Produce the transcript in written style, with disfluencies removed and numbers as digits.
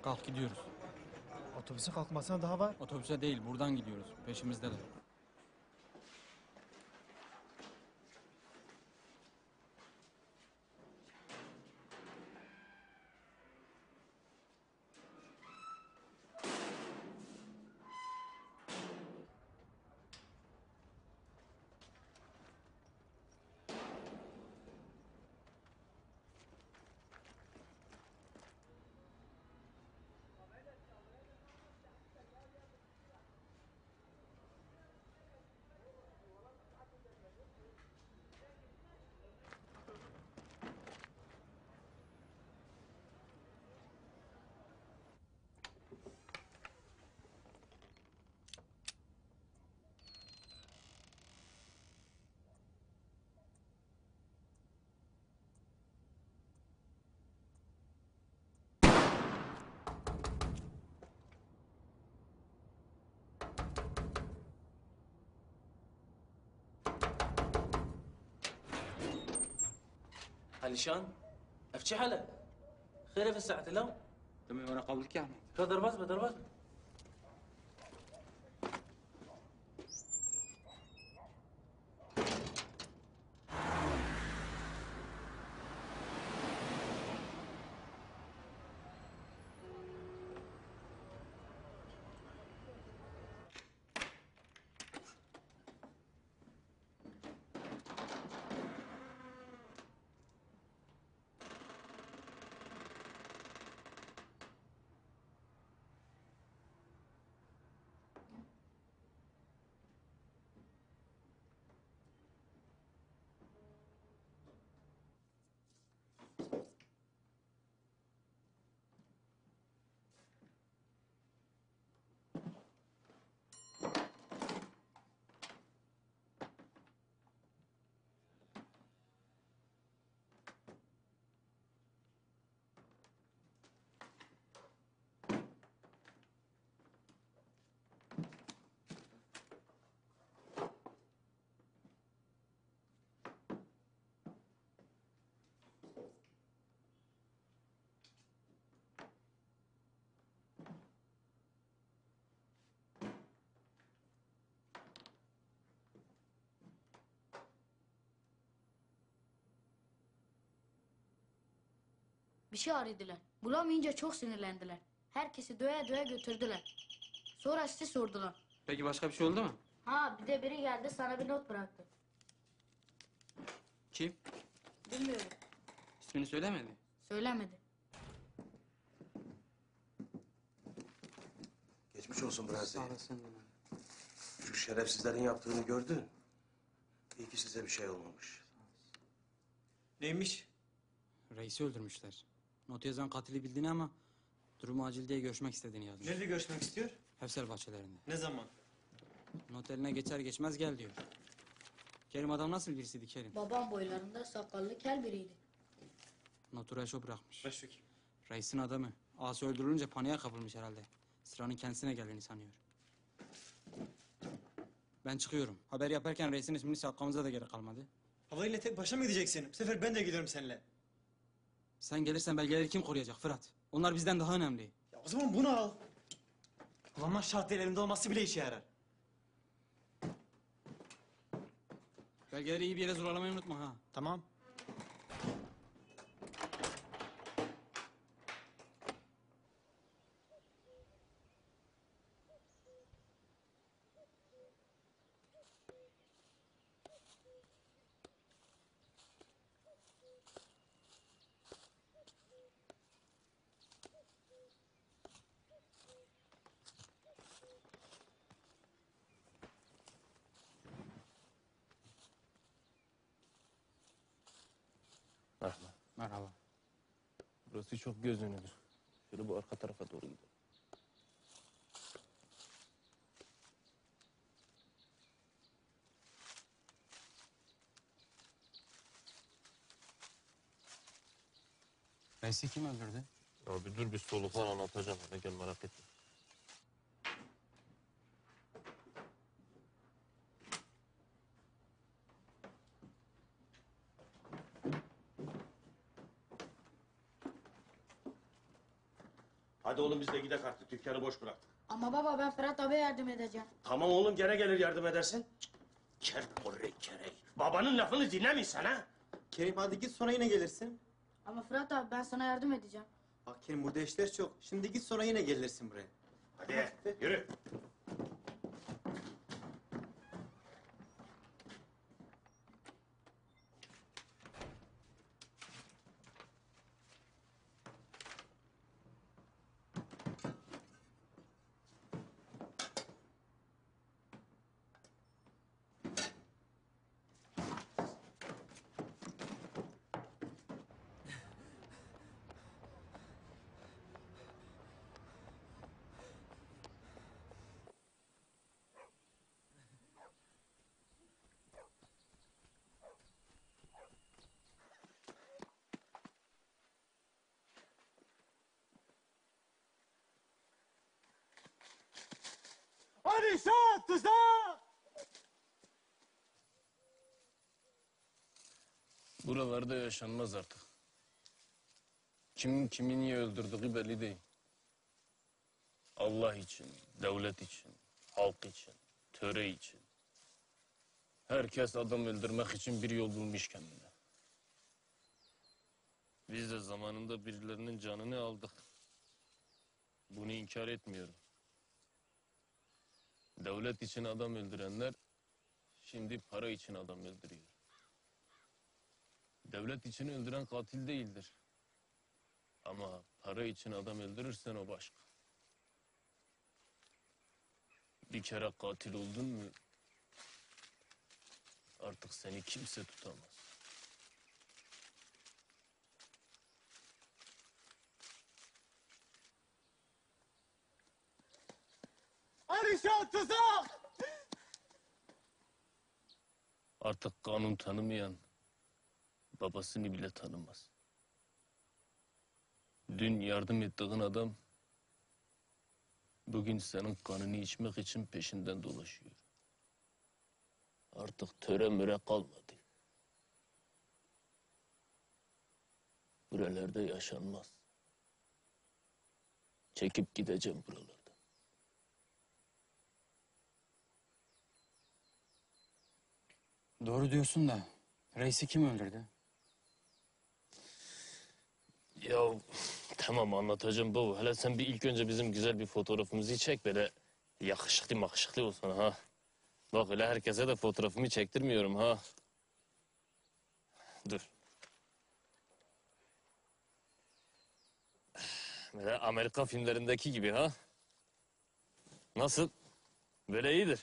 Kalk gidiyoruz. Otobüse kalkmasına daha var. Otobüse değil, buradan gidiyoruz. Peşimizdeler. علشان افتشي حالك خير في الساعة لو تمام وانا قبلك يعني. ضربات ضربات Bir şey aradılar. Bulamayınca çok sinirlendiler. Herkesi döve döve götürdüler. Sonra sizi sordular. Peki başka bir şey oldu mu? Ha bir de biri geldi sana bir not bıraktı. Kim? Bilmiyorum. İsmini söylemedi. Söylemedi. Geçmiş olsun Brazi. Sağ olasın. Şu şerefsizlerin yaptığını gördün. İyi ki size bir şey olmamış. Neymiş? Reisi öldürmüşler. Not yazan katili bildiğini ama durumu acil diye görüşmek istediğini yazmış. Nerede görüşmek istiyor? Hefsel bahçelerinde. Ne zaman? Not eline geçer geçmez gel diyor. Kerim adam nasıl birisiydi Kerim? Babam boylarında sakallı kel biriydi. Notu Reşo bırakmış. Ver şu kim? Reisin adamı. Ağası öldürülünce paniğe kapılmış herhalde. Sıranın kendisine geldiğini sanıyor. Ben çıkıyorum. Haber yaparken reisin ismini saklamamıza da gerek kalmadı. Havayla tek başına mı gideceksin? Bu sefer ben de geliyorum seninle. Sen gelirsen belgeleri kim koruyacak Fırat? Onlar bizden daha önemli. Ya o zaman bunu al. Kullanmak şart değil, elimde olması bile işe yarar. Belgeleri iyi bir yere zulalamayı unutma ha. Tamam. Merhaba. Merhaba. Burası çok göz önüdür. Şöyle bu arka tarafa doğru gidelim. Reisi kim öldürdü? Ya bir dur bir soluklan anlatacağım. Hadi gel merak etme. Hadi oğlum biz de gidelim artık. Dükkanı boş bıraktık. Ama baba ben Fırat abiye yardım edeceğim. Tamam oğlum gene gelir yardım edersin. Kerporek kerek. Babanın lafını dinlemiyorsun ha? Kerim hadi git sonra yine gelirsin. Ama Fırat abi ben sana yardım edeceğim. Bak Kerim burada işler çok. Şimdi git sonra yine gelirsin buraya. Hadi yürü. Arişat tuzak! Buralarda yaşanmaz artık. Kim kimi niye öldürdüğü belli değil. Allah için, devlet için, halk için, töre için. Herkes adam öldürmek için bir yol bulmuş kendine. Biz de zamanında birilerinin canını aldık. Bunu inkar etmiyorum. Devlet için adam öldürenler şimdi para için adam öldürüyor. Devlet için öldüren katil değildir. Ama para için adam öldürürsen o başka. Bir kere katil oldun mu artık seni kimse tutamaz. Arişat tuzak! Artık kanun tanımayan babasını bile tanımaz. Dün yardım ettiğin adam bugün senin kanını içmek için peşinden dolaşıyor. Artık töre müre kalmadı. Buralarda yaşanmaz. Çekip gideceğim buralardan. Doğru diyorsun da reisi kim öldürdü? Ya tamam anlatacağım baba. Hele sen bir ilk önce bizim güzel bir fotoğrafımızı çek böyle yakışıklı makışıklı olsun ha. Bak öyle herkese de fotoğrafımı çektirmiyorum ha. Dur. Böyle Amerika filmlerindeki gibi ha. Nasıl? Böyle iyidir.